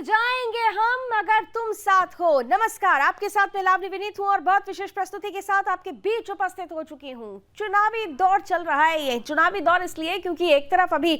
जाएंगे हम अगर तुम साथ हो। नमस्कार, आपके साथ मैं लावनी विनीत हूं और बहुत विशेष प्रस्तुति के साथ आपके बीच उपस्थित हो चुकी हूं। चुनावी दौर चल रहा है। ये चुनावी दौर इसलिए क्योंकि एक तरफ अभी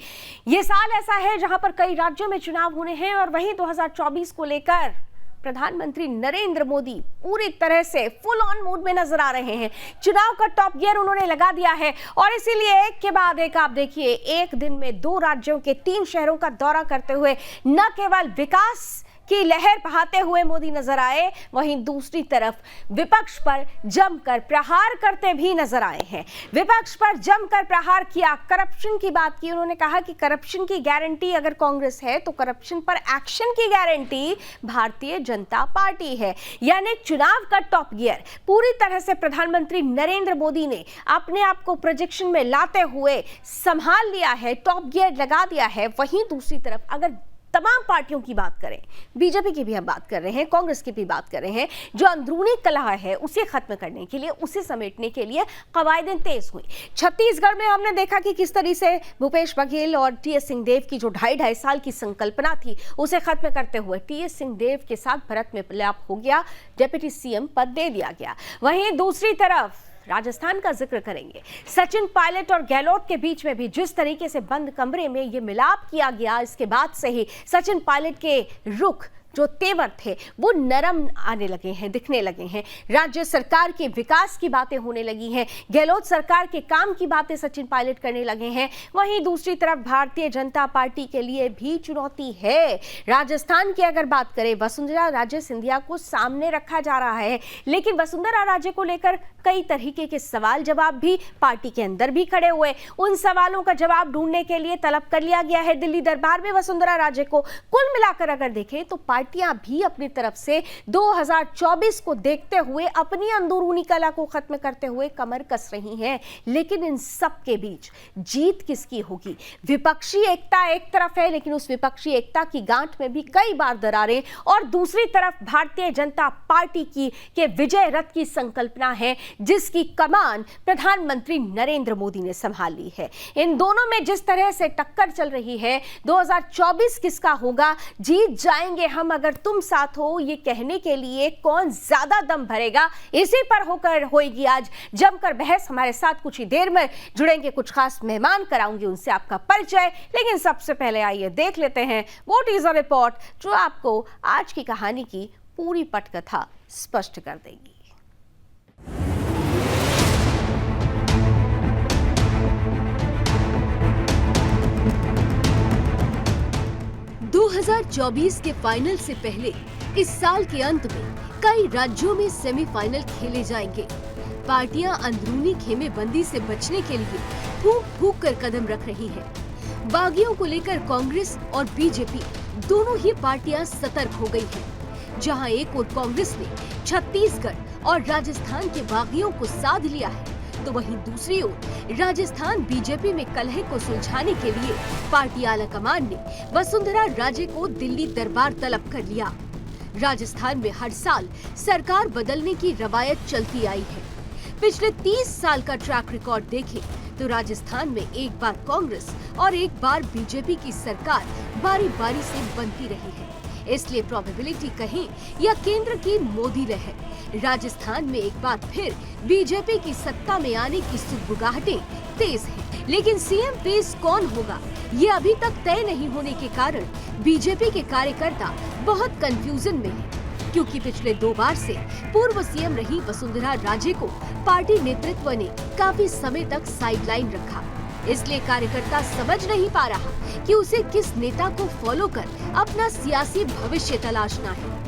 ये साल ऐसा है जहां पर कई राज्यों में चुनाव होने हैं और वहीं 2024 को लेकर प्रधानमंत्री नरेंद्र मोदी पूरी तरह से फुल ऑन मूड में नजर आ रहे हैं। चुनाव का टॉप गियर उन्होंने लगा दिया है और इसीलिए एक के बाद एक आप देखिए, एक दिन में 2 राज्यों के 3 शहरों का दौरा करते हुए न केवल विकास की लहर बहाते हुए मोदी नजर आए, वहीं दूसरी तरफ विपक्ष पर जमकर प्रहार करते भी नजर आए हैं। विपक्ष पर जमकर प्रहार किया, करप्शन की बात की। उन्होंने कहा कि करप्शन की गारंटी अगर कांग्रेस है तो करप्शन पर एक्शन की गारंटी भारतीय जनता पार्टी है। यानी चुनाव का टॉप गियर पूरी तरह से प्रधानमंत्री नरेंद्र मोदी ने अपने आप को प्रोजेक्शन में लाते हुए संभाल लिया है, टॉप गियर लगा दिया है। वहीं दूसरी तरफ अगर तमाम पार्टियों की बात करें, बीजेपी की भी हम बात कर रहे हैं, कांग्रेस की भी बात कर रहे हैं, जो अंदरूनी कलह है उसे खत्म करने के लिए, उसे समेटने के लिए कवायदें तेज हुई। छत्तीसगढ़ में हमने देखा कि किस तरह से भूपेश बघेल और टीएस सिंहदेव की जो 2.5 साल की संकल्पना थी उसे खत्म करते हुए टीएस सिंहदेव के साथ भरत में मिलाप हो गया, डेप्यूटी सीएम पद दे दिया गया। वहीं दूसरी तरफ राजस्थान का जिक्र करेंगे। सचिन पायलट और गहलोत के बीच में भी जिस तरीके से बंद कमरे में ये मिलाप किया गया, इसके बाद से ही सचिन पायलट के रुख जो तेवर थे वो नरम आने लगे हैं, दिखने लगे हैं। राज्य सरकार के विकास की बातें होने लगी हैं, गहलोत सरकार के काम की बातें सचिन पायलट करने लगे हैं। वहीं दूसरी तरफ भारतीय जनता पार्टी के लिए भी चुनौती है। राजस्थान की अगर बात करें, वसुंधरा राजे सिंधिया को सामने रखा जा रहा है, लेकिन वसुंधरा राजे को लेकर कई तरीके के सवाल जवाब भी पार्टी के अंदर भी खड़े हुए। उन सवालों का जवाब ढूंढने के लिए तलब कर लिया गया है दिल्ली दरबार में वसुंधरा राजे को। कुल मिलाकर अगर देखें तो पार्टियां भी अपनी तरफ से 2024 को देखते हुए अपनी अंदरूनी कला को खत्म करते हुए कमर कस रही हैं। लेकिन इन सब के बीच जीत किसकी होगी? विपक्षी एकता एक तरफ है, लेकिन उस विपक्षी एकता की गांठ में भी कई बार दरारें, और दूसरी तरफ भारतीय जनता पार्टी की के विजय रथ की संकल्पना है जिसकी कमान प्रधानमंत्री नरेंद्र मोदी ने संभाल ली है। इन दोनों में जिस तरह से टक्कर चल रही है, 2024 किसका होगा, जीत जाएंगे हम अगर तुम साथ हो, ये कहने के लिए कौन ज्यादा दम भरेगा, इसी पर होकर होगी आज जमकर बहस। हमारे साथ कुछ ही देर में जुड़ेंगे कुछ खास मेहमान, कराऊंगी उनसे आपका परिचय। लेकिन सबसे पहले आइए देख लेते हैं वो टीजर रिपोर्ट जो आपको आज की कहानी की पूरी पटकथा स्पष्ट कर देगी। 2024 के फाइनल से पहले इस साल के अंत में कई राज्यों में सेमीफाइनल खेले जाएंगे। पार्टियां अंदरूनी खेमेबंदी से बचने के लिए फूंक फूंक कर कदम रख रही हैं। बागियों को लेकर कांग्रेस और बीजेपी दोनों ही पार्टियां सतर्क हो गई हैं। जहां एक ओर कांग्रेस ने छत्तीसगढ़ और राजस्थान के बागियों को साध लिया है, तो वहीं दूसरी ओर राजस्थान बीजेपी में कलह को सुलझाने के लिए पार्टी आलाकमान ने वसुंधरा राजे को दिल्ली दरबार तलब कर लिया। राजस्थान में हर साल सरकार बदलने की रवायत चलती आई है। पिछले 30 साल का ट्रैक रिकॉर्ड देखें तो राजस्थान में एक बार कांग्रेस और एक बार बीजेपी की सरकार बारी बारी से बनती रही है। इसलिए प्रोबेबिलिटी कहें या केंद्र की मोदी लहर, राजस्थान में एक बार फिर बीजेपी की सत्ता में आने की सुगबुगाहटें तेज हैं। लेकिन सीएम फेस कौन होगा, ये अभी तक तय नहीं होने के कारण बीजेपी के कार्यकर्ता बहुत कंफ्यूजन में हैं, क्योंकि पिछले 2 बार से पूर्व सीएम रही वसुंधरा राजे को पार्टी नेतृत्व ने काफी समय तक साइडलाइन रखा। इसलिए कार्यकर्ता समझ नहीं पा रहा कि उसे किस नेता को फॉलो कर अपना सियासी भविष्य तलाशना है।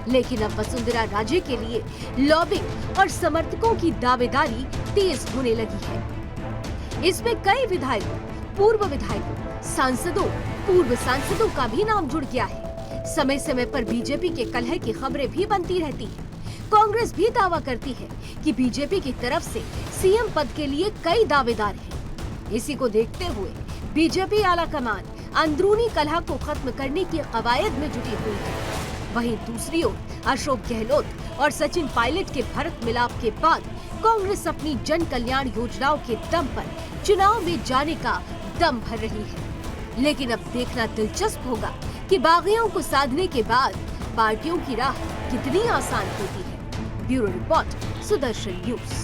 लेकिन अब वसुंधरा राजे के लिए लॉबिंग और समर्थकों की दावेदारी तेज होने लगी है। इसमें कई विधायकों, पूर्व विधायकों, सांसदों, पूर्व सांसदों का भी नाम जुड़ गया है। समय समय पर बीजेपी के कलह की खबरें भी बनती रहती है। कांग्रेस भी दावा करती है कि बीजेपी की तरफ से सीएम पद के लिए कई दावेदार हैं। इसी को देखते हुए बीजेपी आलाकमान अंदरूनी कलह को खत्म करने की कवायद में जुटी हुई है। वहीं दूसरी ओर अशोक गहलोत और सचिन पायलट के भरत मिलाप के बाद कांग्रेस अपनी जन कल्याण योजनाओं के दम पर चुनाव में जाने का दम भर रही है। लेकिन अब देखना दिलचस्प होगा कि बागियों को साधने के बाद पार्टियों की राह कितनी आसान होती है। Bureau report, Sudarshan news.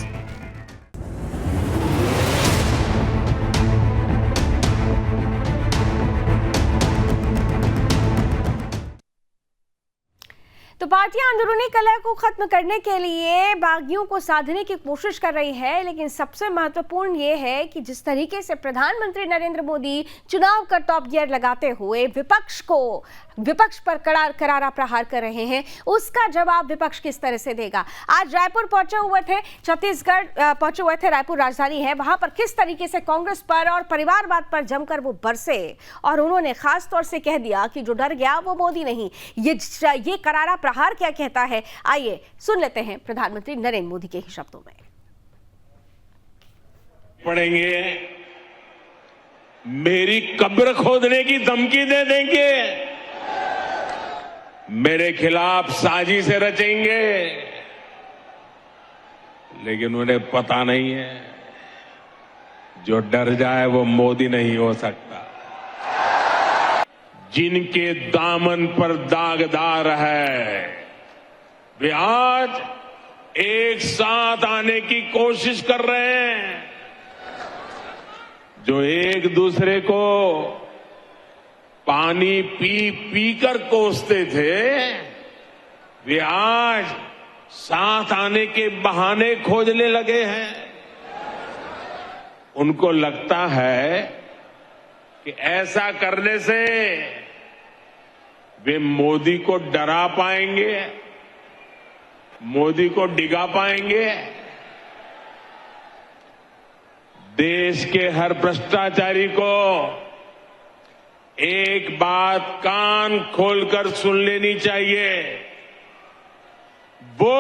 तो पार्टियां अंदरूनी कलह को खत्म करने के लिए बागियों को साधने की कोशिश कर रही है, लेकिन सबसे महत्वपूर्ण ये है कि जिस तरीके से प्रधानमंत्री नरेंद्र मोदी चुनाव का टॉप गियर लगाते हुए विपक्ष पर करारा प्रहार कर रहे हैं, उसका जवाब विपक्ष किस तरह से देगा। आज रायपुर पहुंचे हुए थे, छत्तीसगढ़ पहुंचे हुए थे, रायपुर राजधानी है, वहां पर किस तरीके से कांग्रेस पर और परिवारवाद पर जमकर वो बरसे और उन्होंने खास तौर से कह दिया कि जो डर गया वो मोदी नहीं। ये करारा प्रहार क्या कहता है, आइए सुन लेते हैं प्रधानमंत्री नरेंद्र मोदी के ही शब्दों में। पड़ेंगे, मेरी कब्र खोदने की धमकी दे देंगे, मेरे खिलाफ साजिशें रचेंगे, लेकिन उन्हें पता नहीं है जो डर जाए वो मोदी नहीं हो सकता। जिनके दामन पर दागदार है वे आज एक साथ आने की कोशिश कर रहे हैं। जो एक दूसरे को पानी पी पी कर कोसते थे, वे आज साथ आने के बहाने खोजने लगे हैं। उनको लगता है कि ऐसा करने से वे मोदी को डरा पाएंगे, मोदी को डिगा पाएंगे। देश के हर भ्रष्टाचारी को एक बात कान खोलकर सुन लेनी चाहिए, वो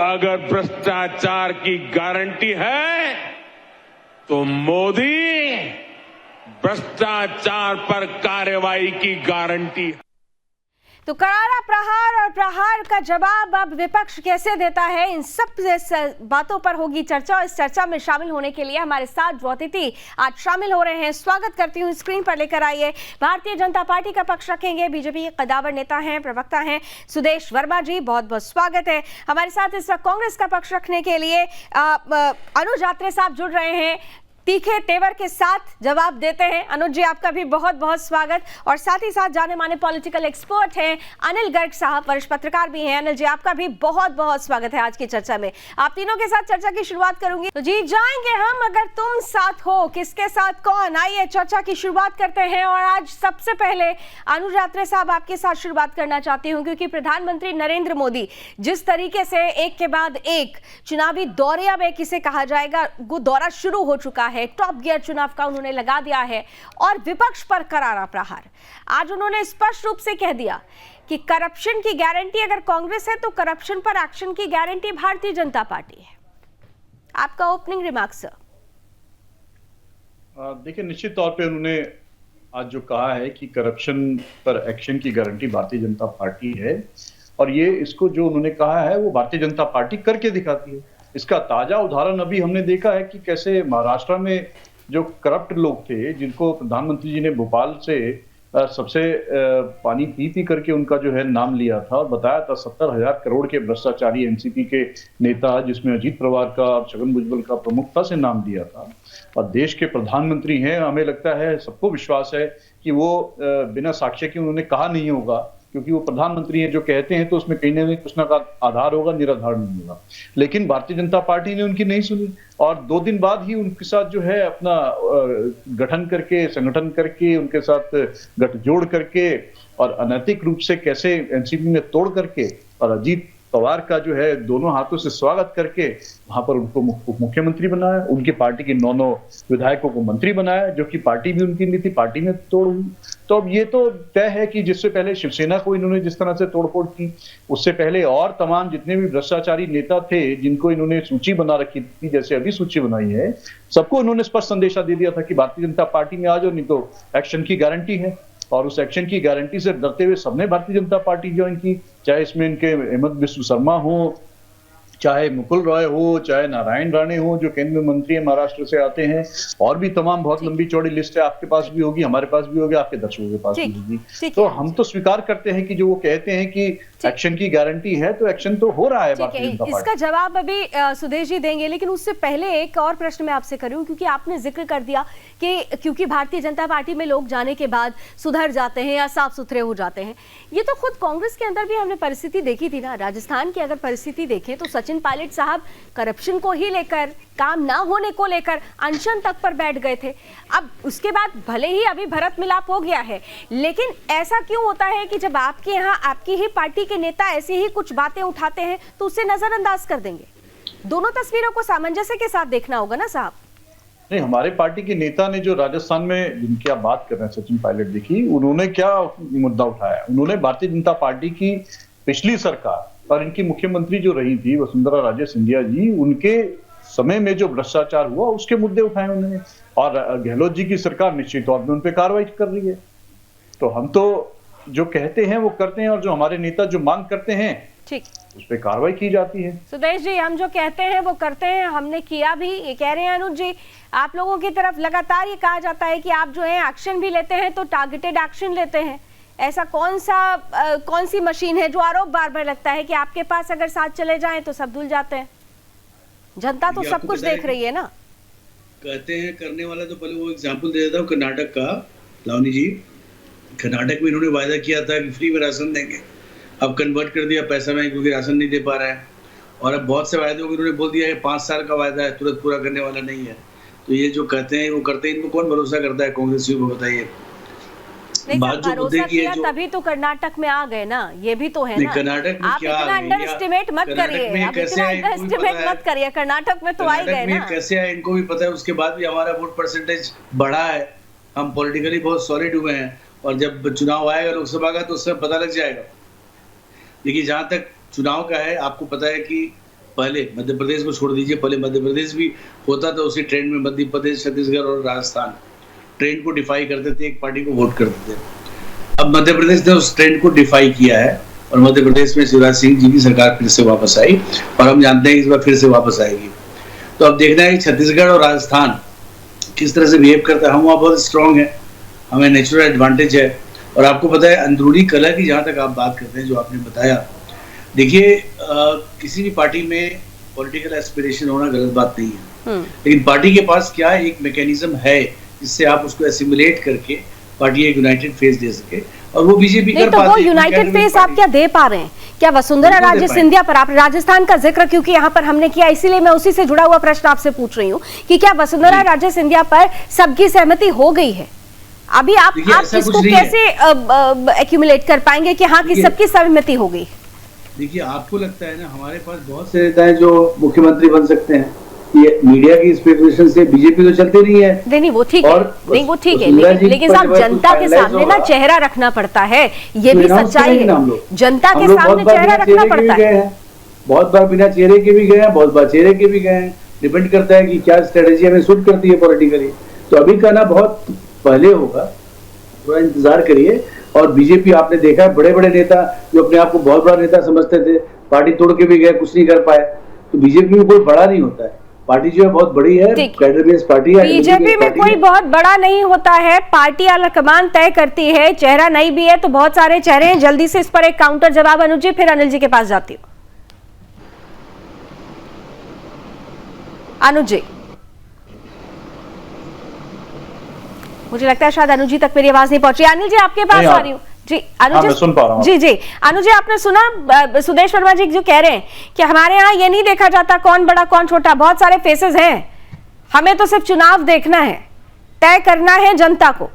अगर भ्रष्टाचार की गारंटी है तो मोदी भ्रष्टाचार पर कार्रवाई की गारंटी है। तो करारा प्रहार और प्रहार का जवाब अब विपक्ष कैसे देता है, इन सब बातों पर होगी चर्चा। इस चर्चा में शामिल होने के लिए हमारे साथ जो अतिथि आज शामिल हो रहे हैं, स्वागत करती हूं, स्क्रीन पर लेकर आइए। भारतीय जनता पार्टी का पक्ष रखेंगे, बीजेपी के कदावर नेता हैं, प्रवक्ता हैं सुदेश वर्मा जी, बहुत बहुत स्वागत है। हमारे साथ इस वक्त कांग्रेस का पक्ष रखने के लिए अनुज आत्रे साहब जुड़ रहे हैं, तीखे तेवर के साथ जवाब देते हैं। अनुज जी, आपका भी बहुत बहुत स्वागत। और साथ ही साथ जाने माने पॉलिटिकल एक्सपर्ट हैं अनिल गर्ग साहब, वरिष्ठ पत्रकार भी हैं। अनिल जी, आपका भी बहुत बहुत स्वागत है आज की चर्चा में। आप तीनों के साथ चर्चा की शुरुआत करूंगी। तो जीत जाएंगे हम अगर तुम साथ हो, किसके साथ कौन, आइए चर्चा की शुरुआत करते हैं। और आज सबसे पहले अनुज आत्रे साहब आपके साथ शुरुआत करना चाहती हूँ, क्योंकि प्रधानमंत्री नरेंद्र मोदी जिस तरीके से एक के बाद एक चुनावी दौरे, अब एक इसे कहा जाएगा, वो दौरा शुरू हो चुका है, टॉप गियर चुनाव का उन्होंने लगा दिया है और विपक्ष पर करारा प्रहार। आज उन्होंने स्पष्ट रूप से कह दिया कि करप्शन की गारंटी अगर कांग्रेस है तो करप्शन पर एक्शन की गारंटी भारतीय जनता पार्टी है। आपका ओपनिंग रिमार्क्स सर। देखिए, निश्चित तौर पे उन्होंने आज जो कहा है कि करप्शन पर एक्शन की गारंटी भारतीय जनता पार्टी है, और ये इसको जो उन्होंने कहा है वो भारतीय जनता पार्टी करके दिखाती है। इसका ताजा उदाहरण अभी हमने देखा है कि कैसे महाराष्ट्र में जो करप्ट लोग थे, जिनको प्रधानमंत्री जी ने भोपाल से सबसे पानी पी पी करके उनका जो है नाम लिया था और बताया था 70,000 करोड़ के भ्रष्टाचारी एनसीपी के नेता, जिसमें अजीत पवार का और छगन भुजबल का प्रमुखता से नाम दिया था, और देश के प्रधानमंत्री हैं। हमें लगता है, सबको विश्वास है कि वो बिना साक्ष्य के उन्होंने कहा नहीं होगा, क्योंकि वो प्रधानमंत्री हैं, जो कहते हैं तो उसमें कहीं ना कहीं कुछ ना आधार होगा, निराधार नहीं होगा। लेकिन भारतीय जनता पार्टी ने उनकी नहीं सुनी और 2 दिन बाद ही उनके साथ जो है अपना गठन करके, संगठन करके, उनके साथ गठजोड़ करके और अनैतिक रूप से कैसे एनसीपी में तोड़ करके और अजीत पवार का जो है दोनों हाथों से स्वागत करके वहां पर उनको मुख्यमंत्री बनाया, उनकी पार्टी के 9 विधायकों को मंत्री बनाया, जो कि पार्टी भी उनकी नहीं थी, पार्टी में तोड़ हुई। तो अब ये तो तय है कि जिससे पहले शिवसेना को इन्होंने जिस तरह से तोड़फोड़ की, उससे पहले और तमाम जितने भी भ्रष्टाचारी नेता थे जिनको इन्होंने सूची बना रखी थी, जैसे अभी सूची बनाई है, सबको इन्होंने स्पष्ट संदेशा दे दिया था कि भारतीय जनता पार्टी में आ जाओ, नहीं तो एक्शन की गारंटी है। और उस एक्शन की गारंटी से डरते हुए सबने भारतीय जनता पार्टी ज्वाइन की, चाहे इसमें इनके हेमंत बिस्व शर्मा हो चाहे मुकुल रॉय हो, चाहे नारायण राणे हो जो केंद्रीय मंत्री महाराष्ट्र से आते हैं, और भी तमाम बहुत लंबी चौड़ी लिस्ट है, आपके पास भी होगी, हमारे पास भी होगी, आपके दर्शकों के पास भी होगी। तो हम तो स्वीकार करते हैं कि जो वो कहते हैं कि एक्शन की गारंटी है, तो एक्शन तो हो रहा है भारतीय जनता पार्टी। इसका जवाब अभी सुदेश जी देंगे, लेकिन उससे पहले एक और प्रश्न मैं आपसे करूं, क्योंकि आपने जिक्र कर दिया कि क्योंकि भारतीय जनता पार्टी में लोग जाने के बाद सुधर जाते हैं या साफ सुथरे हो जाते हैं। ये तो खुद कांग्रेस के अंदर भी हमने परिस्थिति देखी थी ना। राजस्थान की अगर परिस्थिति देखें तो सचिन पायलट साहब करप्शन को ही लेकर, काम ना होने को लेकर अनशन तक पर बैठ गए थे। अब उसके बाद भले ही अभी भरत मिलाप हो गया है, लेकिन ऐसा क्यों होता है कि जब आपके यहाँ आपकी ही पार्टी के नेता ऐसी ही कुछ बातें उठाते हैं तो उसे नजरअंदाज कर देंगे? दोनों तस्वीरों को सामंजस्य के साथ देखना होगा ना साहब। नहीं, हमारे पार्टी के नेता ने जो राजस्थान में जिनकी आप बात कर रहे हैं, सचिन पायलट, देखिए उन्होंने क्या मुद्दा उठाया। उन्होंने भारतीय जनता पार्टी की पिछली सरकार और इनकी मुख्यमंत्री जो रही थी वसुंधरा राजे सिंधिया जी, उनके समय में जो भ्रष्टाचार हुआ उसके मुद्दे उठाए उन्होंने। और गहलोत जी की सरकार निश्चित तौर पर उन पर कार्रवाई कर रही है। तो हम तो जो कहते हैं वो करते हैं, और जो हमारे नेता जो मांग करते हैं ठीक, उस पर कार्रवाई की जाती है। सुदेश जी, हम जो कहते हैं वो करते हैं, हमने किया भी। ये कह रहे हैं अनुज जी, आप लोगों की तरफ लगातार ये कहा जाता है कि आप जो है एक्शन भी लेते हैं तो टारगेटेड एक्शन लेते हैं। ऐसा कौन सी मशीन है जो आरोप बार बार लगता है कि आपके पास अगर साथ चले जाएं तो सब धुल जाते हैं? जनता तो सब कुछ देख रही है ना। कहते हैं करने वाला, तो पहले वो एग्जांपल दे देता हूँ कर्नाटक का। लावनी जी, कर्नाटक में इन्होंने वायदा किया था कि फ्री में राशन देंगे, अब कन्वर्ट कर दिया पैसा में, क्योंकि राशन नहीं दे पा रहा है। और अब बहुत से वायदों को इन्होंने बोल दिया है 5 साल का वायदा है, तुरंत पूरा करने वाला नहीं है। तो ये जो कहते हैं वो करते हैं, इनको कौन भरोसा करता है कांग्रेसियों को, बताइए। बात जो मुद्दे की है, तभी तो कर्नाटक में आ गए ना, ये भी तो है ना। कर्नाटक में आप क्या इतना अंडर एस्टिमेट मत करिए, आप इतना अंडर एस्टिमेट मत करिए। कर्नाटक में तो आ ही गए ना। कैसे आए इनको भी पता है। उसके बाद भी हमारा वोट परसेंटेज बढ़ा है, हम पॉलिटिकली बहुत सॉलिड हुए हैं, और जब चुनाव आएगा लोकसभा का तो उसमें पता लग जाएगा। देखिए, जहाँ तक चुनाव का है, आपको पता है कि पहले मध्य प्रदेश को छोड़ दीजिए, पहले मध्य प्रदेश भी होता था उसी ट्रेंड में। मध्य प्रदेश, छत्तीसगढ़ और राजस्थान ट्रेंड को डिफाई करते थे, एक पार्टी को वोट करते थे। अब मध्य प्रदेश ने उस ट्रेंड को डिफाई किया है, और मध्य प्रदेश में शिवराज सिंह जी की सरकार फिर से वापस आई, और हम जानते हैं कि इस बार फिर से वापस आएगी। तो अब देखना है कि छत्तीसगढ़ और राजस्थान किस तरह से बिहेव करता है। हम वहाँ बहुत स्ट्रांग है, हमें नेचुरल एडवांटेज है। और आपको पता है अंदरूनी कलह की जहाँ तक आप बात करते हैं, जो आपने बताया, देखिए किसी भी पार्टी में पॉलिटिकल एस्पिरेशन होना गलत बात नहीं है, लेकिन पार्टी के पास क्या एक मैकेनिज्म है जिससे आप उसको एसिमुलेट करके पार्टी एक यूनाइटेड फेस दे सके, और वो बीजेपी कर पाती है। वो यूनाइटेड फेस आप क्या दे पा रहे हैं? क्या वसुंधरा राजे सिंधिया पर, आप राजस्थान का जिक्र क्योंकि यहाँ पर हमने किया, इसीलिए मैं उसी से जुड़ा हुआ प्रश्न आपसे पूछ रही हूँ कि क्या वसुंधरा राजे सिंधिया पर सबकी सहमति हो गई है? अभी आप इसको कैसे एक्यूमुलेट कर पाएंगे कि हाँ कि सबकी सहमति हो गई? देखिए, आपको लगता है ना, हमारे पास बहुत से नेता हैं जो मुख्यमंत्री बन सकते हैं। ये मीडिया की स्पेकुलेशन से बीजेपी तो चलती नहीं है। नहीं, वो ठीक है, नहीं वो ठीक है, लेकिन साहब जनता के सामने ना चेहरा रखना पड़ता है, ये भी सच्चाई है। जनता के सामने चेहरा रखना पड़ता है। बहुत बार बिना चेहरे के भी गए हैं, बहुत बार चेहरे के भी गए हैं। डिपेंड करता है कि क्या स्ट्रेटेजी हमें सूट करती है पॉलिटिकली। तो अभी का ना बहुत पहले होगा, थोड़ा इंतजार करिए। और बीजेपी आपने देखा है, बड़े बड़े नेता जो अपने आप को बहुत बड़ा नेता समझते थे, पार्टी तोड़ के भी गए, कुछ नहीं कर पाए। तो बीजेपी में कोई बड़ा नहीं होता है, पार्टी जो है बहुत बड़ी है, कैडर बेस्ड पार्टी है। बीजेपी में कोई बहुत बड़ा नहीं होता है, पार्टी आलाकमान तय करती है। चेहरा नहीं भी है तो बहुत सारे चेहरे हैं। जल्दी से इस पर एक काउंटर जवाब अनुज जी, फिर अनिल जी के पास जाती हूँ। अनुज जी, मुझे लगता है शायद अनुज जी तक मेरी आवाज नहीं पहुंची। अनिल जी, आपके पास आ रही हूँ जी। अनुज सुन पा रहा हूं। जी, अनुज जी, आपने सुना सुदेश वर्मा जी जो कह रहे हैं कि हमारे यहाँ ये नहीं देखा जाता कौन बड़ा कौन छोटा, बहुत सारे फेसेस हैं, हमें तो सिर्फ चुनाव देखना है, तय करना है जनता को।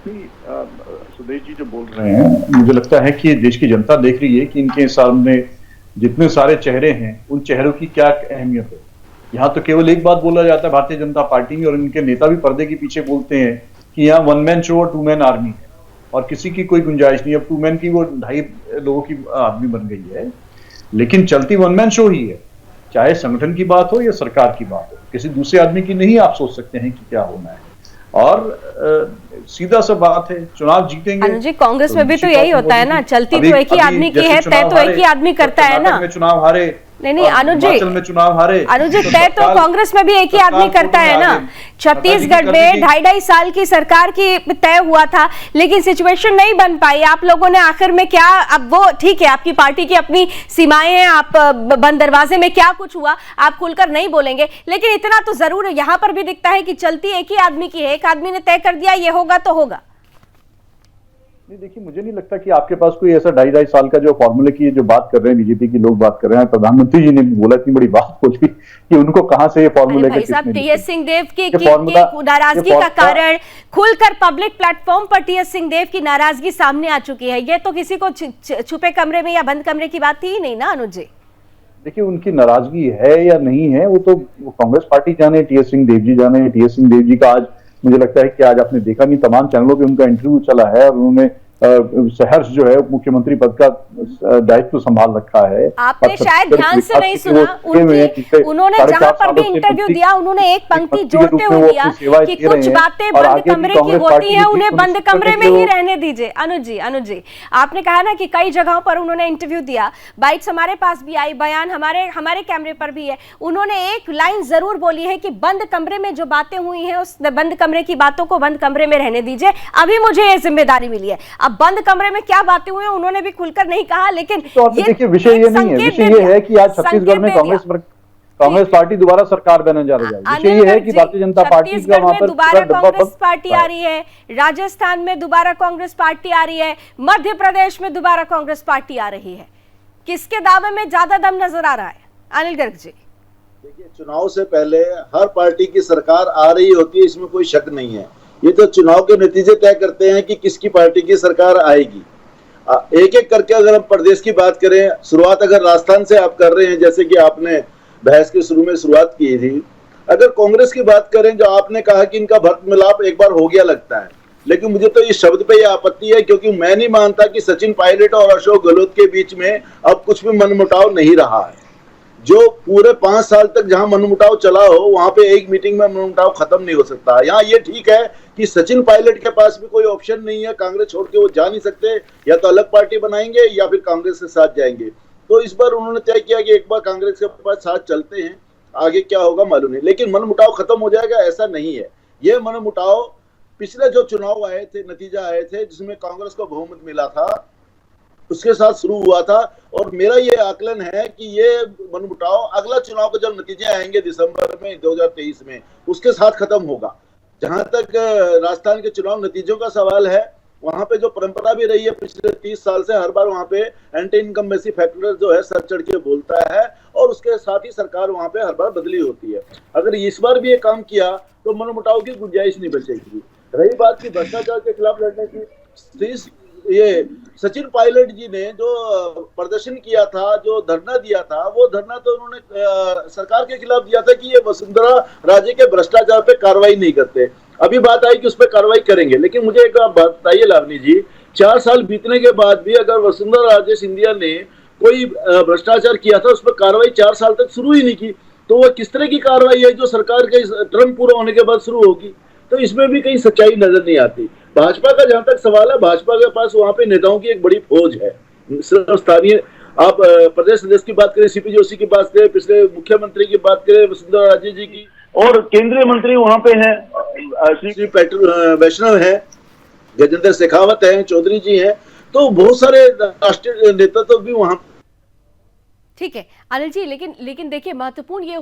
सुदेश जी जो बोल रहे हैं, मुझे लगता है कि देश की जनता देख रही है कि इनके सामने जितने सारे चेहरे हैं, उन चेहरों की क्या अहमियत है। यहाँ तो केवल एक बात बोला जाता है भारतीय जनता पार्टी में, और इनके नेता भी पर्दे के पीछे बोलते हैं कि यहाँ 1 मैन शो और 2 मैन आर्मी है, और किसी की कोई गुंजाइश नहीं। अब 2 मैन की वो 2.5 लोगों की आर्मी बन गई है, लेकिन चलती 1 मैन शो ही है। चाहे संगठन की बात हो या सरकार की बात हो, किसी दूसरे आदमी की नहीं आप सोच सकते हैं कि क्या होना है। और सीधा सा बात है, चुनाव जीतेंगे। अनुज जी, कांग्रेस में भी तो निश्चित यही तौर पर होता है मोदी ना, जी चलती अभी- तो एक ही अभी आदमी की जैसे है, तय चुनाव तो एक हारे, ही आदमी करता है कर्नाटक ना। में चुनाव हारे, नहीं और अनुज जी, हिमाचल में चुनाव हारे, अनुज जी, तो तय तो तत्काल- कांग्रेस में भी एक ही आदमी तत्काल करता है फोटो ना। आगे। छत्तीसगढ़ कर में देगी। 2.5 साल की सरकार की तय हुआ था, लेकिन सिचुएशन नहीं बन पाई। आप लोगों ने आखिर में क्या, अब वो ठीक है, आपकी पार्टी की अपनी सीमाएं हैं, आप बंद दरवाजे में क्या कुछ हुआ आप खुलकर नहीं बोलेंगे, लेकिन इतना तो जरूर है, यहां पर भी दिखता है कि चलती एक ही आदमी की है, एक आदमी ने तय कर दिया ये होगा तो होगा। नहीं, देखिए, मुझे नहीं लगता कि आपके पास कोई ऐसा 2.5 साल का जो फॉर्मूले की जो बात कर रहे हैं, बीजेपी के लोग बात कर रहे हैं, प्रधानमंत्री जी ने बोला, इतनी बड़ी बात बोली कि उनको कहां से ये फॉर्मूले भाई साहब, टीएस सिंहदेव की नाराजगी का कारण खुलकर पब्लिक प्लेटफॉर्म पर टीएस सिंहदेव की नाराजगी सामने आ चुकी है। ये तो किसी को छुपे कमरे में या बंद कमरे की बात थी ही नहीं ना अनुज जी। देखिए, उनकी नाराजगी है या नहीं है वो तो कांग्रेस पार्टी जाने, टीएस सिंहदेव जी जाने। टीएस सिंहदेव जी का आज मुझे लगता है कि आज आपने देखा नहीं, तमाम चैनलों पे उनका इंटरव्यू चला है और उन्होंने सहर्ष जो है मुख्यमंत्री पद का दायित्व संभाल रखा है। आपने शायद ध्यान से नहीं सुना, उन्होंने जहां पर भी इंटरव्यू दिया उन्होंने एक पंक्ति जोड़ते हुए दिया कि कुछ बातें बंद कमरे की होती हैं, उन्हें बंद कमरे में ही रहने दीजिए। अनुज जी, आपने कहा ना कि कई जगहों पर उन्होंने इंटरव्यू दिया, बाइट्स हमारे पास भी आई, बयान हमारे कैमरे पर भी है। उन्होंने एक लाइन जरूर बोली है कि बंद कमरे में जो बातें हुई हैं उस बंद कमरे की बातों को बंद कमरे में रहने दीजिए, अभी मुझे ये जिम्मेदारी मिली है। अब बंद कमरे में क्या बातें हुई हैं उन्होंने भी खुलकर नहीं कहा, लेकिन तो देखिए, विषय ये नहीं है, विषय ये है कि आज छत्तीसगढ़ में कांग्रेस पार्टी दोबारा सरकार बनने जा रही है। विषय ये है कि भारतीय जनता पार्टी का वहां पर दोबारा कांग्रेस पार्टी आ रही है, राजस्थान में दोबारा कांग्रेस पार्टी आ रही है, मध्य प्रदेश में दोबारा कांग्रेस पार्टी आ रही है। किसके दावे में ज्यादा दम नजर आ रहा है अनिल गर्ग जी? देखिए, चुनाव से पहले हर पार्टी की सरकार आ रही होती है, इसमें कोई शक नहीं है। ये तो चुनाव के नतीजे तय करते हैं कि किसकी पार्टी की सरकार आएगी। एक एक करके अगर हम प्रदेश की बात करें, शुरुआत अगर राजस्थान से आप कर रहे हैं, जैसे कि आपने बहस के शुरू में शुरुआत की थी, अगर कांग्रेस की बात करें, जो आपने कहा कि इनका भक्त मिलाप एक बार हो गया लगता है, लेकिन मुझे तो इस शब्द पे ये आपत्ति है, क्योंकि मैं नहीं मानता कि सचिन पायलट और अशोक गहलोत के बीच में अब कुछ भी मनमुटाव नहीं रहा है। जो पूरे 5 साल तक जहां मनमुटाव चला हो, वहां पे एक मीटिंग में मनमुटाव खत्म नहीं हो सकता। यहाँ ये ठीक है कि सचिन पायलट के पास भी कोई ऑप्शन नहीं है, कांग्रेस छोड़ के वो जा नहीं सकते, या तो अलग पार्टी बनाएंगे या फिर कांग्रेस के साथ जाएंगे। तो इस बार उन्होंने तय किया कि एक बार कांग्रेस के पास साथ चलते हैं, आगे क्या होगा मालूम नहीं, लेकिन मनमुटाव खत्म हो जाएगा ऐसा नहीं है। ये मनमुटाव पिछले जो चुनाव आए थे, नतीजा आए थे, जिसमें कांग्रेस को बहुमत मिला था, उसके साथ शुरू हुआ था। और मेरा ये आकलन है कि ये मनमुटाव अगला चुनाव के जब नतीजे आएंगे दिसंबर में 2023 में, उसके साथ खत्म होगा। जहां तक राजस्थान के चुनाव नतीजों का सवाल है, वहां पे जो परंपरा भी रही है पिछले 30 साल से, हर बार वहां पे एंटी इनकम्बेंसी फैक्टर जो है सर चढ़ के बोलता है, और उसके साथ ही सरकार वहां पे हर बार बदली होती है। अगर इस बार भी ये काम किया तो मनमुटाव की गुंजाइश नहीं बचेगी। रही बात की भ्रष्टाचार के खिलाफ लड़ने की, ये सचिन पायलट जी ने जो प्रदर्शन किया था, जो धरना दिया था, वो धरना तो उन्होंने सरकार के खिलाफ दिया था कि ये वसुंधरा राजे के भ्रष्टाचार पे कार्रवाई नहीं करते। अभी बात आई कि उस पर कार्रवाई करेंगे, लेकिन मुझे एक बात बताइए लावनी जी, 4 साल बीतने के बाद भी अगर वसुंधरा राजे सिंधिया ने कोई भ्रष्टाचार किया था, उस पर कार्रवाई 4 साल तक शुरू ही नहीं की, तो वो किस तरह की कार्रवाई है जो सरकार के टर्म पूरा होने के बाद शुरू होगी? तो इसमें भी कहीं सच्चाई नजर नहीं आती। भाजपा का जहां तक सवाल है, भाजपा के पास वहां पे नेताओं की एक बड़ी फौज है, सिर्फ स्थानीय, आप प्रदेश अध्यक्ष की बात करें, सीपी जोशी की बात करें, पिछले मुख्यमंत्री की बात करें वसुंधरा राजे जी की, और केंद्रीय मंत्री वहां पे हैं, श्री वैष्णव है, गजेंद्र शेखावत है, चौधरी जी हैं, तो बहुत सारे राष्ट्रीय नेता तो भी वहां। ठीक है अनिल जी, लेकिन देखिए महत्वपूर्ण ये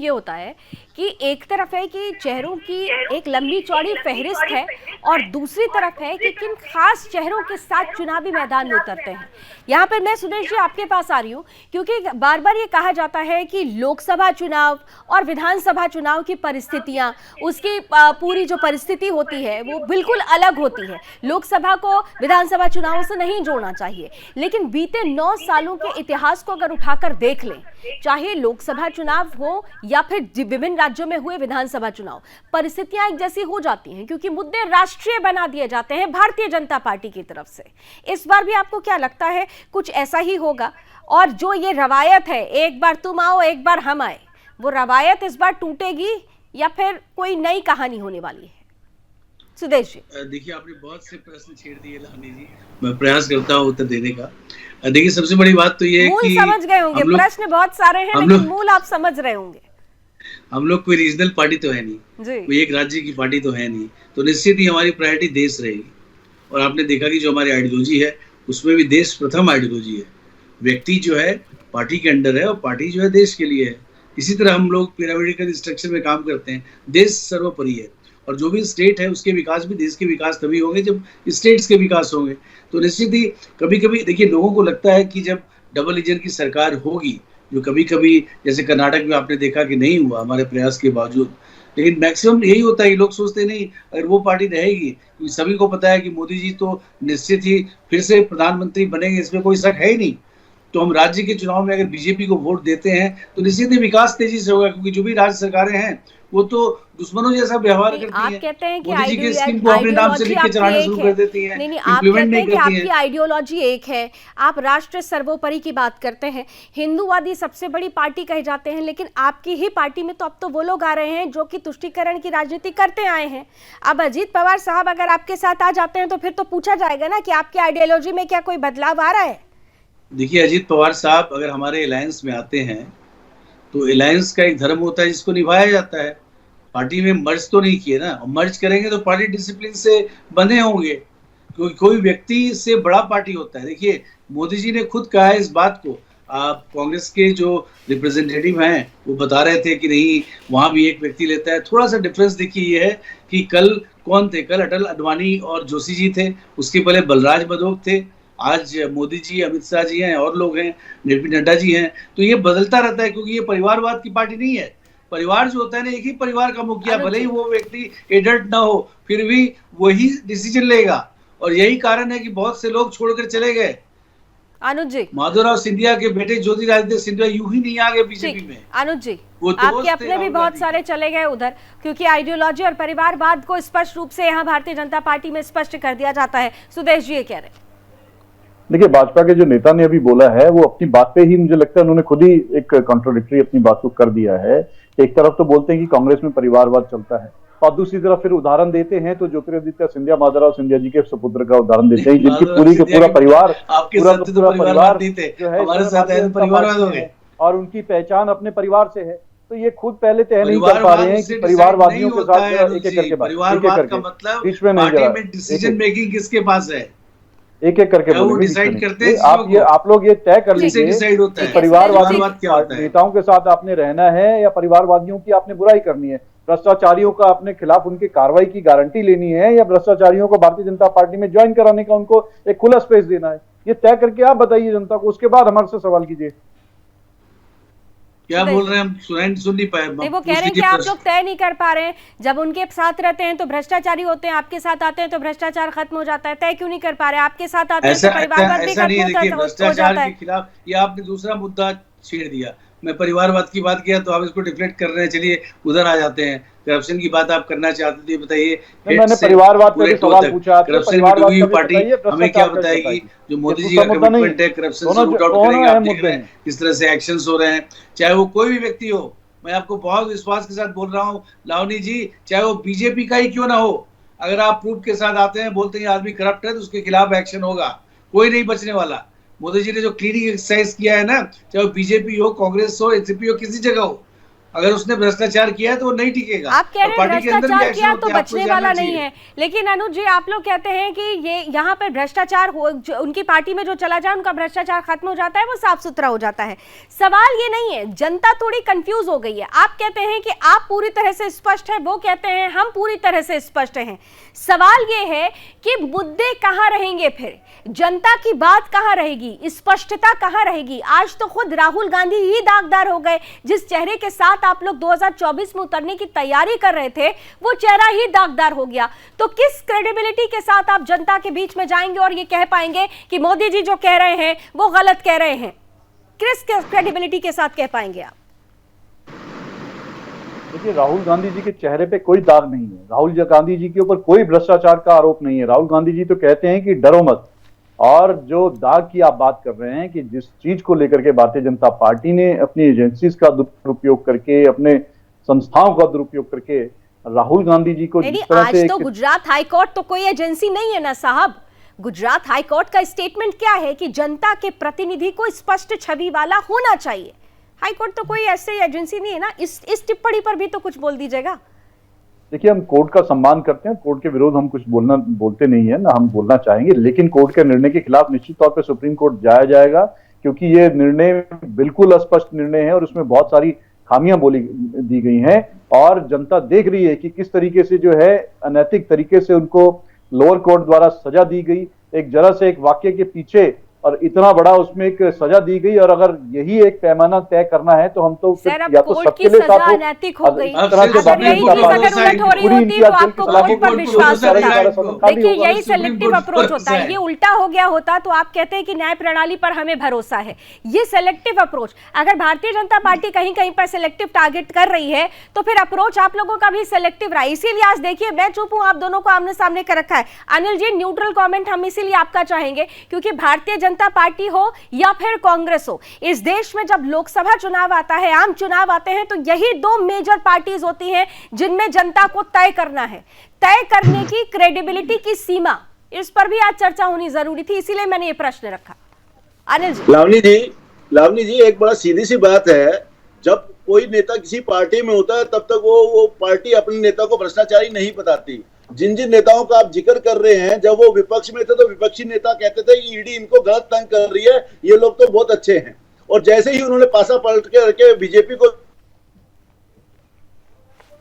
होता है कि एक तरफ है कि चेहरों की एक लंबी चौड़ी फहरिस्त है, और दूसरी तरफ है कि किन खास चेहरों के साथ चुनावी मैदान में उतरते हैं। यहाँ पर मैं सुदेश जी आपके पास आ रही हूँ, क्योंकि बार बार ये कहा जाता है कि लोकसभा चुनाव और विधानसभा चुनाव की परिस्थितियां, उसकी पूरी जो परिस्थिति होती है वो बिल्कुल अलग होती है। लोकसभा को विधानसभा चुनावों से नहीं जोड़ना चाहिए, लेकिन बीते 9 सालों के इतिहास को अगर उठाकर देख लें, चाहे लोकसभा चुनाव हो या फिर विभिन्न राज्यों में हुए विधानसभा चुनाव, परिस्थितियां एक जैसी हो जाती हैं, क्योंकि मुद्दे राष्ट्रीय बना दिए जाते हैं भारतीय जनता पार्टी की तरफ से। इस बार भी आपको क्या लगता है कुछ ऐसा ही होगा? और जो ये रवायत है, एक बार तुम आओ एक बार हम आए, वो रवायत इस बार टूटेगी या फिर कोई नई कहानी होने वाली है? सुदेश जी। देखिए, आपने बहुत से प्रश्न छेड़ दिए लावनी जी, मैं प्रयास करता हूँ उत्तर देने का। देखिए, सबसे बड़ी बात तो ये है मूल कि समझ गए होंगे, प्रश्न बहुत सारे हैं लेकिन मूल आप समझ रहे होंगे। हम लोग कोई रीजनल पार्टी तो है नहीं जी। कोई एक राज्य की पार्टी तो है नहीं, तो निश्चित ही हमारी प्रायोरिटी देश रहेगी। और आपने देखा कि जो हमारी आइडियोलॉजी है उसमें भी देश प्रथम आइडियोलॉजी है। व्यक्ति जो है पार्टी के अंडर है और पार्टी जो है देश के लिए है। इसी तरह हम लोग पिरामिडिकल स्ट्रक्चर में काम करते हैं, देश सर्वोपरि है। और जो भी स्टेट है उसके विकास भी, देश के विकास तभी होंगे जब स्टेट्स के विकास होंगे। तो निश्चित ही कभी कभी देखिए, लोगों को लगता है कि जब डबल इंजन की सरकार होगी, जो कभी कभी जैसे कर्नाटक में आपने देखा कि नहीं हुआ हमारे प्रयास के बावजूद, लेकिन मैक्सिमम यही होता है, लोग सोचते नहीं अगर वो पार्टी रहेगी, क्योंकि सभी को पता है कि मोदी जी तो निश्चित ही फिर से प्रधानमंत्री बनेंगे, इसमें कोई शक है ही नहीं। तो हम राज्य के चुनाव में अगर बीजेपी को वोट देते हैं तो निश्चित ही विकास तेजी से होगा, क्योंकि जो भी राज्य सरकारें हैं वो तो दुश्मनों जैसा व्यवहार करती हैं। आप कहते हैं कि मोदी जी की स्कीम को अपने नाम से लिख के चलाना शुरू कर देती हैं, नहीं, आप कहते हैं कि आपकी आइडियोलॉजी एक है, आप राष्ट्र सर्वोपरि की बात करते हैं, हिंदूवादी सबसे बड़ी पार्टी कहे जाते हैं, लेकिन आपकी ही पार्टी में तो अब तो वो लोग आ रहे हैं जो कि तुष्टीकरण की राजनीति करते आए हैं। अब अजीत पवार साहब अगर आपके साथ आ जाते हैं तो फिर तो पूछा जाएगा ना कि आपकी आइडियोलॉजी में क्या कोई बदलाव आ रहा है। देखिए, अजीत पवार साहब अगर हमारे अलायंस में आते हैं तो अलायंस का एक धर्म होता है जिसको निभाया जाता है। पार्टी में मर्ज तो नहीं किए ना, और मर्ज करेंगे तो पार्टी डिसिप्लिन से बंधे होंगे, क्योंकि कोई व्यक्ति से बड़ा पार्टी होता है। देखिए, मोदी जी ने खुद कहा है इस बात को, आप कांग्रेस के जो रिप्रेजेंटेटिव हैं वो बता रहे थे कि नहीं वहां भी एक व्यक्ति लेता है। थोड़ा सा डिफरेंस देखिए ये है कि कल कौन थे, कल अटल अडवाणी और जोशी जी थे, उसके पहले बलराज बघेल थे, आज मोदी जी, अमित शाह जी हैं और लोग हैं, जेपी नड्डा जी हैं। तो ये बदलता रहता है, क्योंकि ये परिवारवाद की पार्टी नहीं है। परिवार जो होता है ना, एक ही परिवार का मुखिया, भले ही वो व्यक्ति एडल्ट ना हो फिर भी वही डिसीजन लेगा। और यही कारण है कि बहुत से लोग छोड़कर चले गए। अनुज जी, माधवराव सिंधिया के बेटे ज्योतिरादित्य सिंधिया यूं ही नहीं आ गए बीजेपी में। अनुज जी, आपके अपने भी बहुत सारे चले गए उधर, क्योंकि आइडियोलॉजी और परिवारवाद को स्पष्ट रूप से यहाँ भारतीय जनता पार्टी में स्पष्ट कर दिया जाता है। सुदेश जी ये कह रहे हैं। देखिए, भाजपा के जो नेता ने अभी बोला है वो अपनी बात पे ही मुझे लगता है उन्होंने खुद ही एक कॉन्ट्रोडिक्टरी अपनी बात को कर दिया है। एक तरफ तो बोलते हैं कि कांग्रेस में परिवारवाद चलता है और दूसरी तरफ फिर उदाहरण देते हैं तो ज्योतिरादित्य सिंधिया, माधवराव सिंधिया जी के सपुत्र का उदाहरण देते हैं, जिनकी पूरी के पूरा परिवार जो है और उनकी पहचान अपने परिवार से है। तो ये खुद पहले तय नहीं कर पा रहे हैं कि परिवारवादियों के साथ एक एक करके बीच में नहीं, डिसीजन मेकिंग किसके पास है, एक एक करके वो डिसाइड करते हैं। आप लोग ये तय कर लीजिए कि परिवारवादी नेताओं के साथ आपने रहना है या परिवारवादियों की आपने बुराई करनी है, भ्रष्टाचारियों का अपने खिलाफ उनकी कार्रवाई की गारंटी लेनी है या भ्रष्टाचारियों को भारतीय जनता पार्टी में ज्वाइन कराने का उनको एक खुला स्पेस देना है। ये तय करके आप बताइए जनता को, उसके बाद हमारे से सवाल कीजिए। क्या बोल रहे हैं हम सुन नहीं पाए। नहीं, वो कह रहे हैं कि आप लोग तय नहीं कर पा रहे हैं, जब उनके साथ रहते हैं तो भ्रष्टाचारी होते हैं, आपके साथ आते हैं तो भ्रष्टाचार खत्म हो जाता है। तय क्यों नहीं कर पा रहे, आपके साथ आते हैं तो परिवारवाद भी खत्म हो जाता है। के खिलाफ ये आपने दूसरा मुद्दा छेड़ दिया। मैं परिवारवाद की बात किया तो आप इसको डिफलेक्ट कर रहे हैं, चलिए उधर आ जाते हैं। करप्शन की बात आप करना चाहते थे, बताइए। मैंने परिवारवाद पे सवाल पूछा, करप्शन की डूबी हुई पार्टी हमें क्या बताएगी? जो मोदी जी का कमिटमेंट है करप्शन से रूट आउट करेंगे, आप देख रहे हैं किस तरह से एक्शंस हो रहे हैं, चाहे वो कोई भी व्यक्ति हो। मैं आपको बहुत विश्वास के साथ बोल रहा हूँ लावनी जी, चाहे वो बीजेपी का ही क्यों ना हो, अगर आप प्रूफ के साथ आते हैं, बोलते हैं आदमी करप्ट है, तो उसके खिलाफ एक्शन होगा, कोई नहीं बचने वाला। मोदी जी ने जो क्लीनिंग एक्सरसाइज किया है ना, चाहे बीजेपी हो, कांग्रेस हो, एनसीपी हो, किसी जगह हो, अगर उसने भ्रष्टाचार किया है तो वो नहीं टिकेगा। आप कह रहे हैं भ्रष्टाचार किया तो बचने वाला नहीं है, लेकिन अनुज जी आप लोग कहते हैं कि ये यहाँ पर भ्रष्टाचार हो, उनकी पार्टी में जो चला जाए उनका भ्रष्टाचार खत्म हो जाता है, वो साफ सुथरा हो जाता है। सवाल ये नहीं है, जनता थोड़ी कंफ्यूज हो गई है। आप कहते हैं कि आप पूरी तरह से स्पष्ट है, वो कहते हैं हम पूरी तरह से स्पष्ट हैं। सवाल ये है कि मुद्दे कहाँ रहेंगे, फिर जनता की बात कहाँ रहेगी, स्पष्टता कहाँ रहेगी? आज तो खुद राहुल गांधी ही दागदार हो गए। जिस चेहरे के साथ आप लोग 2024 में उतरने की तैयारी कर रहे थे, वो चेहरा ही दागदार हो गया। तो किस क्रेडिबिलिटी के साथ आप जनता के बीच में जाएंगे और ये कह पाएंगे कि मोदी जी जो कह रहे हैं वो गलत कह रहे हैं? किस क्रेडिबिलिटी के साथ कह पाएंगे आप? देखिए, राहुल गांधी जी के चेहरे पे कोई दाग नहीं है, राहुल गांधी जी के ऊपर कोई भ्रष्टाचार का आरोप नहीं है। राहुल गांधी जी तो कहते हैं कि डरो मत। और जो दाग की आप बात कर रहे हैं कि जिस चीज को लेकर के भारतीय जनता पार्टी ने अपनी एजेंसीज का दुरुपयोग करके, अपने संस्थाओं का दुरुपयोग करके राहुल गांधी जी को नहीं, जिस तरह आज से तो गुजरात हाईकोर्ट तो कोई एजेंसी नहीं है ना साहब। गुजरात हाईकोर्ट का स्टेटमेंट क्या है कि जनता के प्रतिनिधि को स्पष्ट छवि वाला होना चाहिए। हाईकोर्ट तो कोई ऐसे एजेंसी नहीं है ना। इस टिप्पणी पर भी तो कुछ बोल दीजिएगा। देखिए, हम कोर्ट का सम्मान करते हैं, कोर्ट के विरोध हम कुछ बोलते नहीं है, ना हम बोलना चाहेंगे, लेकिन कोर्ट के निर्णय के खिलाफ निश्चित तौर पे सुप्रीम कोर्ट जाया जाएगा, क्योंकि ये निर्णय बिल्कुल अस्पष्ट निर्णय है और उसमें बहुत सारी खामियां दी गई हैं और जनता देख रही है कि किस तरीके से जो है अनैतिक तरीके से उनको लोअर कोर्ट द्वारा सजा दी गई। एक जरा से एक वाक्य के पीछे और इतना बड़ा उसमें एक सजा दी गई, और अगर यही एक पैमाना तय करना है तो हम तो सर, अब या तो कोर्ट की सबके लिए सजा साथ हो, अनैतिक हो गई। इस तरह से अगर बातें यही नहीं कर चीज पाएंगे। अगर उलट हो रही पूरी होती इंडिया तो के आपको खिलाफ कोर्ट पर कोर्ट विश्वास सारा होता है। सारा सदन खाली देखिए, होगा। यही सेलेक्टिव अप्रोच होता है। ये उल्टा हो गया होता तो आप कहते हैं कि न्याय प्रणाली पर हमें भरोसा है। ये सेलेक्टिव अप्रोच, अगर भारतीय जनता पार्टी कहीं कहीं पर सेलेक्टिव टारगेट कर रही है तो फिर अप्रोच आप लोगों का भी सेलेक्टिव रहा। इसीलिए आज देखिए, मैं चुप हूं, आप दोनों को आमने सामने कर रखा है। अनिल जी, न्यूट्रल कमेंट हम इसीलिए आपका चाहेंगे क्योंकि भारतीय जनता पार्टी हो या फिर कांग्रेस हो, इस देश में जब लोकसभा चुनाव आता है, आम चुनाव आते हैं, तो यही दो मेजर पार्टीज होती हैं जिनमें जनता को तय करना है। तय करने की क्रेडिबिलिटी की सीमा, इस पर भी आज चर्चा होनी जरूरी थी, इसीलिए मैंने ये प्रश्न रखा। अनिल जी। लावनी जी, एक बड़ा सीधी सी बात है, जब कोई नेता किसी पार्टी में होता है तब तक वो पार्टी अपने नेता को भ्रष्टाचारी नहीं बताती। जिन जिन नेताओं का आप जिक्र कर रहे हैं, जब वो विपक्ष में थे तो विपक्षी नेता कहते थे कि ईडी इनको गलत तंग कर रही है, ये लोग तो बहुत अच्छे हैं, और जैसे ही उन्होंने पासा पलट के बीजेपी को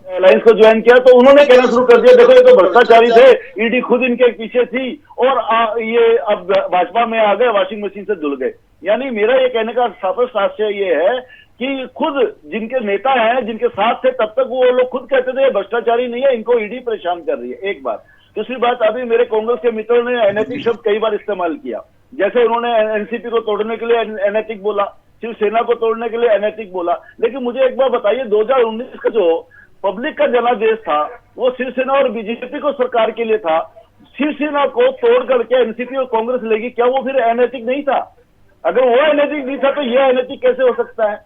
अलायंस को ज्वाइन किया तो उन्होंने कहना शुरू कर दिया, देखो ये तो भ्रष्टाचारी थे, ईडी खुद इनके पीछे थी और ये अब भाजपा में आ गए, वॉशिंग मशीन से धुल गए। यानी मेरा ये कहने का स्पष्ट आशय ये है कि खुद जिनके नेता हैं, जिनके साथ थे, तब तक वो लोग खुद कहते थे भ्रष्टाचारी नहीं है, इनको ईडी परेशान कर रही है। एक बात। दूसरी बात, अभी मेरे कांग्रेस के मित्रों ने अनैतिक शब्द कई बार इस्तेमाल किया, जैसे उन्होंने एनसीपी को तोड़ने के लिए अनैतिक बोला, शिवसेना को तोड़ने के लिए अनैतिक बोला। लेकिन मुझे एक बार बताइए, 2019 का जो पब्लिक का जनादेश था वो शिवसेना और बीजेपी को सरकार के लिए था। शिवसेना को तोड़ करके एनसीपी और कांग्रेस लेगी, क्या वो फिर अनैतिक नहीं था? अगर वो अनैतिक नहीं था तो ये अनैतिक कैसे हो सकता है?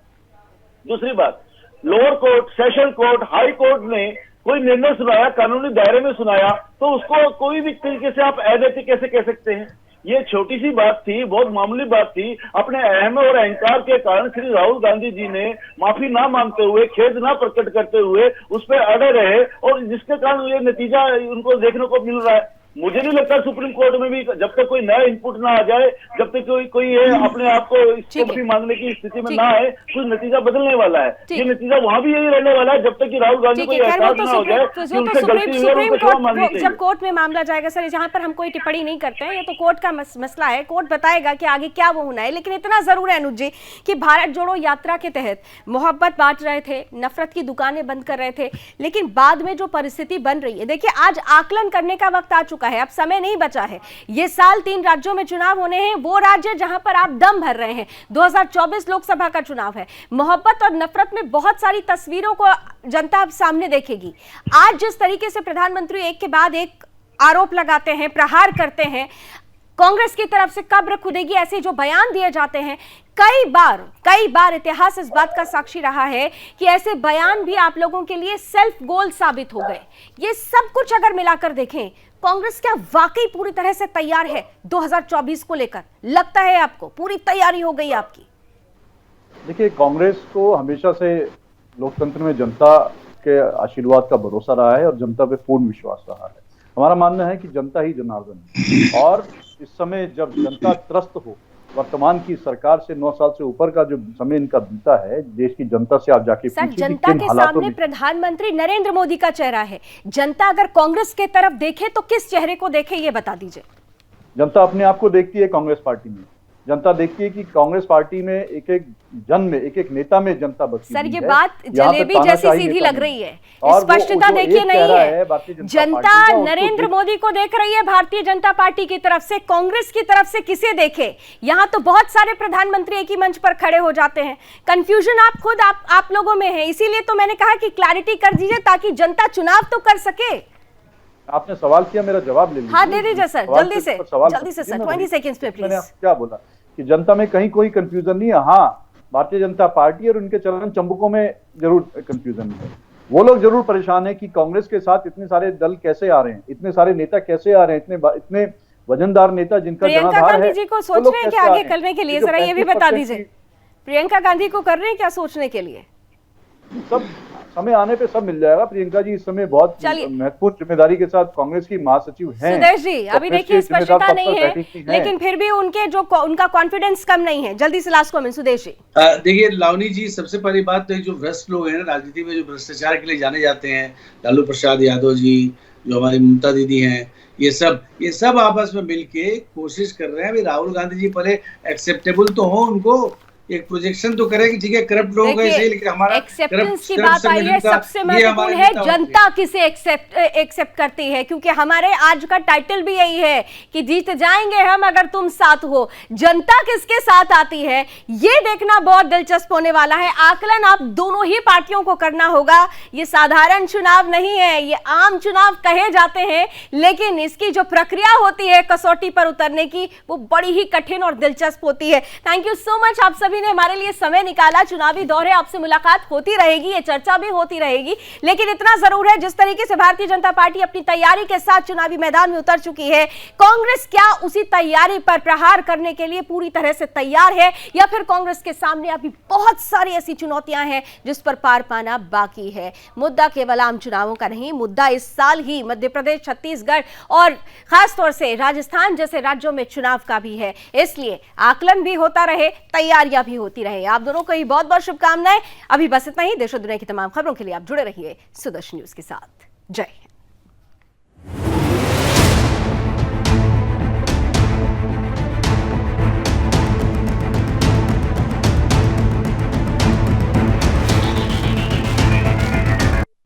दूसरी बात, lower court, session court, high court ने कोई निर्णय सुनाया, कानूनी दायरे में सुनाया, तो उसको कोई भी तरीके से आप अनैतिक कैसे कह सकते हैं? ये छोटी सी बात थी, बहुत मामूली बात थी। अपने अहम और अहंकार के कारण श्री राहुल गांधी जी ने माफी ना मांगते हुए, खेद ना प्रकट करते हुए उस पर अड़े रहे, और जिसके कारण ये नतीजा उनको देखने को मिल रहा है। मुझे नहीं लगता सुप्रीम कोर्ट में भी जब तक कोई नया इनपुट ना आ जाए, जब तक कोई अपने आप को माफी मांगने की स्थिति में ना आए, कुछ नतीजा बदलने वाला है। ये नतीजा वहां भी यही रहने वाला है जब तक कि राहुल गांधी को एहसास ना हो जाए कि उनसे गलती हुई है और उनको क्षमा मांगनी चाहिए। जब कोर्ट में मामला जाएगा सर, जहां पर हम कोई टिप्पणी नहीं करते हैं, ये तो कोर्ट का मसला है, कोर्ट बताएगा कि आगे क्या वो होना है। लेकिन इतना जरूर है अनुज जी कि भारत जोड़ो यात्रा के तहत मोहब्बत बांट रहे थे, नफरत की दुकानें बंद कर रहे थे, लेकिन बाद में जो परिस्थिति बन रही है, देखिए आज आकलन करने का वक्त आ चुका है, अब समय नहीं बचा है। ये साल 3 राज्यों में चुनाव होने हैं, वो राज्य जहां पर आप दम भर रहे हैं। 2024 लोकसभा का चुनाव है। मोहब्बत और नफरत में बहुत सारी तस्वीरों को जनता अब सामने देखेगी। आज जिस तरीके से प्रधानमंत्री एक के बाद एक आरोप लगाते हैं, प्रहार करते हैं, कांग्रेस की तरफ से कब्र खुदेगी ऐसे जो बयान दिए जाते हैं, कई बार इतिहास इस बात का साक्षी रहा है कि ऐसे बयान भी आप लोगों के लिए सेल्फ गोल साबित हो गए। ये सब कुछ अगर मिलाकर देखें, कांग्रेस क्या वाकई पूरी तरह से तैयार है 2024 को लेकर? लगता है आपको पूरी तैयारी हो गई आपकी? देखिए, कांग्रेस को हमेशा से लोकतंत्र में जनता के आशीर्वाद का भरोसा रहा है और जनता पे पूर्ण विश्वास रहा है। हमारा मानना है कि जनता ही जनार्दन है, और इस समय जब जनता त्रस्त हो, वर्तमान की सरकार से 9 साल से ऊपर का जो समय इनका बीता है, देश की जनता से आप जाके सर, जनता के सामने प्रधानमंत्री नरेंद्र मोदी का चेहरा है। जनता अगर कांग्रेस के तरफ देखे तो किस चेहरे को देखे, ये बता दीजिए। जनता अपने आप को देखती है कांग्रेस पार्टी में। जनता देखती है कि कांग्रेस पार्टी में एक एक जन में, एक एक नेता में जनता बसी सर, ये है। बात जलेबी जैसी सीधी लग रही है, स्पष्टता देखिए नहीं है। जनता नरेंद्र मोदी को देख रही है भारतीय जनता पार्टी की तरफ से, कांग्रेस की तरफ से किसे देखे? यहाँ तो बहुत सारे प्रधानमंत्री एक ही मंच पर खड़े हो जाते हैं। कंफ्यूजन आप खुद आप लोगों में है, इसीलिए तो मैंने कहा कि क्लैरिटी कर दीजिए ताकि जनता चुनाव तो कर सके। आपने सवाल किया, मेरा जवाब ले लीजिए। हाँ, दे दीजिए सर, जल्दी से सर, 20 सेकंड्स पे प्लीज। मैंने क्या बोला कि जनता में कहीं कोई कंफ्यूजन नहीं है। हाँ, भारतीय जनता पार्टी और उनके चरण चंबुकों में जरूर कंफ्यूजन है। वो लोग जरूर परेशान है कि कांग्रेस के साथ इतने सारे दल कैसे आ रहे हैं, इतने सारे नेता कैसे आ रहे हैं, इतने वजनदार नेता जिनका प्रियंका जनाधार है। गांधी जी को सोच रहे हैं कि आगे करने के लिए, जरा ये भी बता दीजिए। प्रियंका गांधी को कर रहे हैं क्या सोचने के लिए? सब समय आने पे सब मिल जाएगा। प्रियंका जी इस समय बहुत महत्वपूर्ण जिम्मेदारी के साथ कांग्रेस की महासचिव हैं। सुदेश जी, अभी देखिए स्पष्टता नहीं है, लेकिन फिर भी उनका कॉन्फिडेंस कम नहीं है। जल्दी से लास्ट कमेंट सुदेश जी। देखिए लावनी जी, सबसे पहली बात तो जो भ्रष्ट लोग हैं ना राजनीति में, जो भ्रष्टाचार के लिए जाने जाते हैं, लालू प्रसाद यादव जी, जो हमारी ममता दीदी हैं, ये सब आपस में मिलके कोशिश कर रहे हैं। अभी राहुल गांधी जी पहले एक्सेप्टेबल तो हो, उनको एक प्रोजेक्शन तो करें कि ठीक है करप्ट लोग हैं, लेकिन हमारा एक्सेप्टेंस की बात आई है, सबसे महत्वपूर्ण है जनता किसे एक्सेप्ट करती है, क्योंकि हमारे आज का टाइटल भी यही है कि जीत जाएंगे हम अगर तुम साथ हो। जनता किसके साथ आती है ये देखना बहुत दिलचस्प होने वाला है। आकलन आप दोनों ही पार्टियों को करना होगा। ये साधारण चुनाव नहीं है, ये आम चुनाव कहे जाते हैं, लेकिन इसकी जो प्रक्रिया होती है कसौटी पर उतरने की, वो बड़ी ही कठिन और दिलचस्प होती है। थैंक यू सो मच, आप सभी ने हमारे लिए समय निकाला। चुनावी दौर है, आपसे मुलाकात होती रहेगी, ये चर्चा भी होती रहेगी, लेकिन इतना जरूर है जिस तरीके से भारतीय जनता पार्टी अपनी तैयारी के साथ चुनावी मैदान में उतर चुकी है, कांग्रेस क्या उसी तैयारी पर प्रहार करने के लिए पूरी तरह से तैयार है, या फिर कांग्रेस के सामने अभी बहुत सारी ऐसी चुनौतियां हैं जिस पर पार पाना बाकी है। मुद्दा केवल आम चुनावों का नहीं, मुद्दा इस साल ही मध्य प्रदेश, छत्तीसगढ़ और खासतौर से राजस्थान जैसे राज्यों में चुनाव का भी है। इसलिए आकलन भी होता रहे, तैयारियां भी होती रहे। आप दोनों को ही बहुत बहुत शुभकामनाएं। अभी बस इतना ही। देश और दुनिया की तमाम खबरों के लिए आप जुड़े रहिए सुदर्शन न्यूज के साथ। जय हिंद।